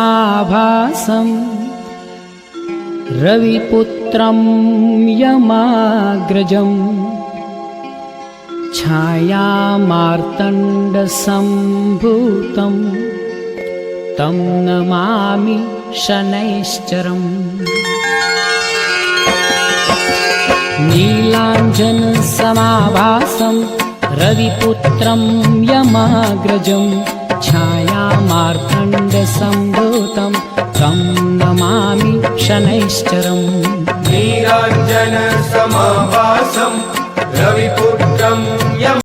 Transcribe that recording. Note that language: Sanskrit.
नीलाञ्जनसमाभासं रविपुत्रं यमाग्रजं छायामार्तण्डसम्भूतं तं नमामि शनैश्चरम्। नीलाञ्जनसमाभासं रविपुत्रं यमाग्रजं छायामार्तण्डसम्भूतं तं नमामि शनैश्चरम्। नीलाञ्जनसमाभासं रविपुत्रं